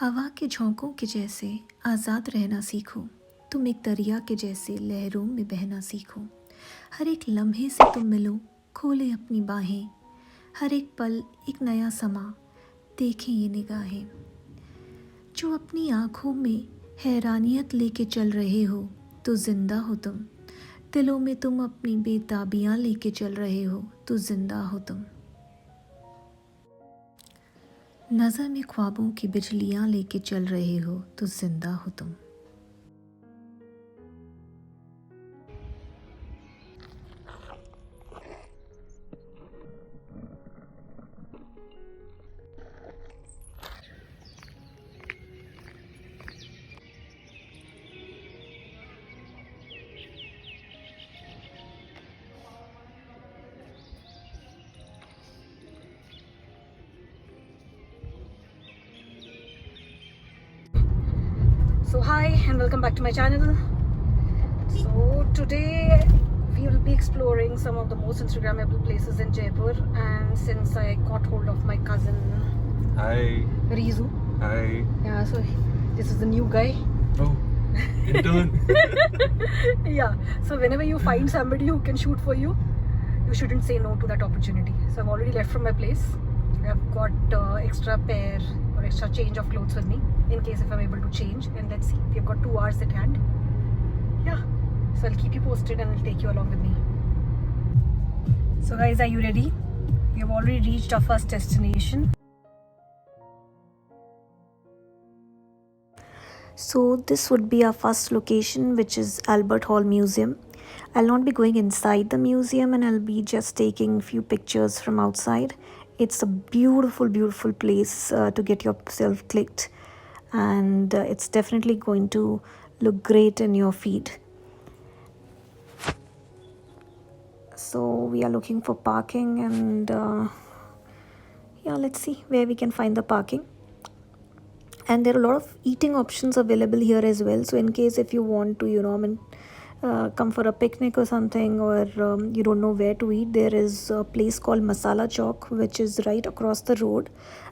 हवा के झोंकों के जैसे आज़ाद रहना सीखो। तुम एक दरिया के जैसे लहरों में बहना सीखो। हर एक लम्हे से तुम मिलो, खोले अपनी बाहें। हर एक पल एक नया समा, देखें ये निगाहें। जो अपनी आँखों में हैरानियत लेके चल रहे हो, तो जिंदा हो तुम। दिलों में तुम अपनी बेताबियाँ लेके चल रहे हो, तो जिंदा हो तुम। नज़र में ख्वाबों की बिजलियाँ लेके चल रहे हो, तो जिंदा हो तुम। So hi and welcome back to my channel. So today we will be exploring some of the most Instagrammable places in Jaipur, and since I got hold of my cousin Hi. Rizu. Hi. Yeah, so this is the new guy. Oh, intern. Yeah, so whenever you find somebody who can shoot for you, you shouldn't say no to that opportunity. So I've already left from my place. I've got extra pair or extra change of clothes with me in case if I'm able to change, and let's see, we've got 2 hours at hand. Yeah, so I'll keep you posted and I'll take you along with me. So guys, are you ready? We have already reached our first destination. So this would be our first location, which is Albert Hall Museum. I'll not be going inside the museum, and I'll be just taking a few pictures from outside. It's a beautiful, beautiful place to get yourself clicked, and it's definitely going to look great in your feed. So we are looking for parking, and yeah, let's see where we can find the parking. And there are a lot of eating options available here as well, so in case if you want to come for a picnic or something, or you don't know where to eat, there is a place called Masala Chowk, which is right across the road,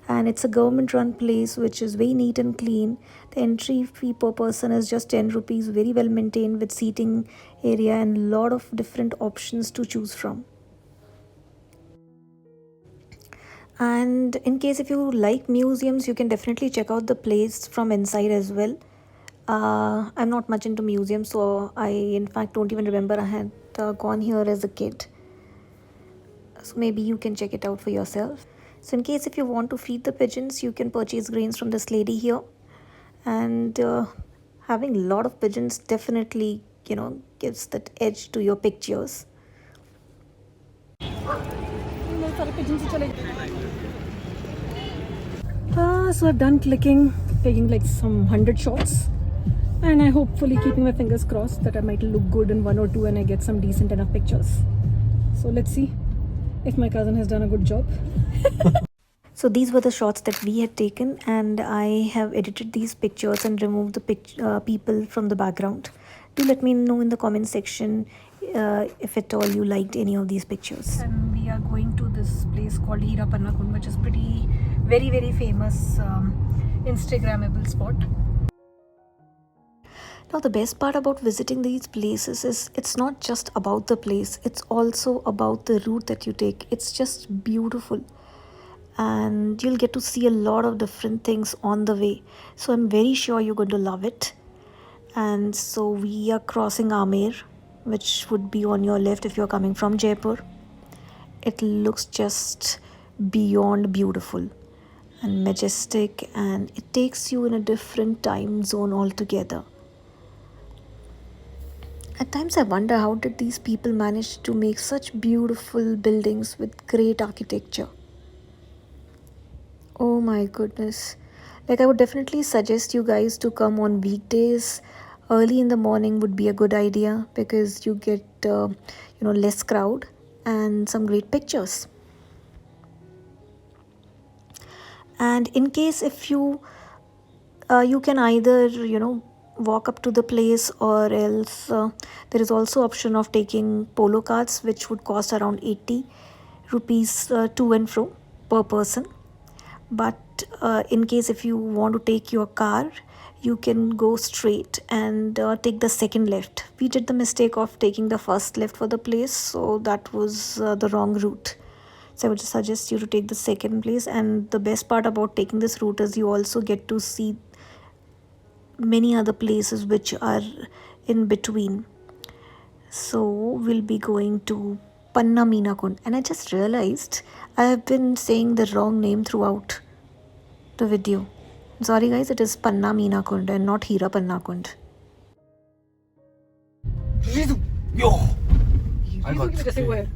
and it's a government run place which is very neat and clean. The entry fee per person is just 10 rupees, very well maintained with seating area and a lot of different options to choose from. And in case if you like museums, you can definitely check out the place from inside as well. I'm not much into museums, so I in fact don't even remember I had gone here as a kid. So maybe you can check it out for yourself. So in case if you want to feed the pigeons, you can purchase grains from this lady here. And having a lot of pigeons definitely gives that edge to your pictures. So I've done clicking, taking like some 100 shots, and I hopefully keeping my fingers crossed that I might look good in 1 or 2 and I get some decent enough pictures. So let's see if my cousin has done a good job. So these were the shots that we had taken, and I have edited these pictures and removed the people from the background. Do let me know in the comment section if at all you liked any of these pictures. And we are going to this place called Hirapannakund, which is pretty very, very famous Instagrammable spot. Now the best part about visiting these places is it's not just about the place, it's also about the route that you take. It's just beautiful, and you'll get to see a lot of different things on the way. So I'm very sure you're going to love it. And so we are crossing Amer, which would be on your left if you're coming from Jaipur. It looks just beyond beautiful and majestic, and it takes you in a different time zone altogether. At times I wonder, how did these people manage to make such beautiful buildings with great architecture? Oh my goodness. Like, I would definitely suggest you guys to come on weekdays. Early in the morning would be a good idea, because you get less crowd and some great pictures. And in case if you can either walk up to the place, or else there is also option of taking polo carts, which would cost around 80 rupees to and fro per person. but in case if you want to take your car, you can go straight and take the second left. We did the mistake of taking the first left for the place, so that was the wrong route. So I would suggest you to take the second place. And the best part about taking this route is you also get to see many other places which are in between. So we'll be going to Panna Meena Kund, and I just realized I have been saying the wrong name throughout the video. Sorry guys, it is Panna Meena Kund and not Hira Panna Kund. Yo! I Rizu got की वजह से scared. हुआ है.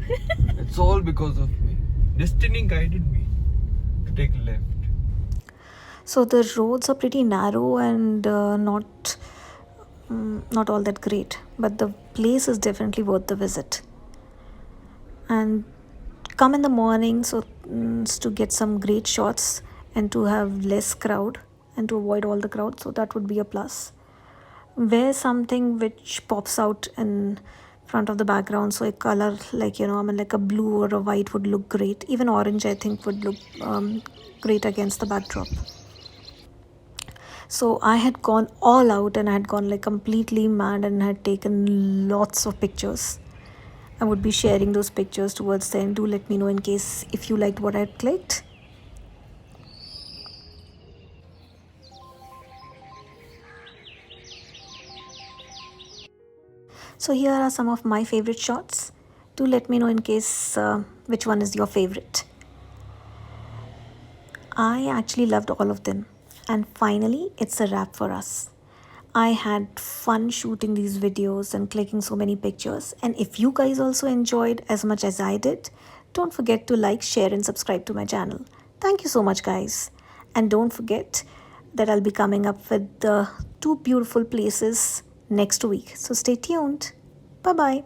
It's all because of me. Destiny guided me to take left. So the roads are pretty narrow and not all that great, but the place is definitely worth the visit. And come in the morning so to get some great shots and to have less crowd and to avoid all the crowd, so that would be a plus. Wear something which pops out in front of the background, so a color like like a blue or a white would look great. Even orange I think would look great against the backdrop. So I had gone all out and I had gone like completely mad and had taken lots of pictures. I would be sharing those pictures towards the end. Do let me know in case if you liked what I had clicked. So here are some of my favorite shots. Do let me know in case which one is your favorite. I actually loved all of them. And finally, it's a wrap for us. I had fun shooting these videos and clicking so many pictures. And if you guys also enjoyed as much as I did, don't forget to like, share and subscribe to my channel. Thank you so much guys. And don't forget that I'll be coming up with the 2 beautiful places next week. So stay tuned. Bye-bye.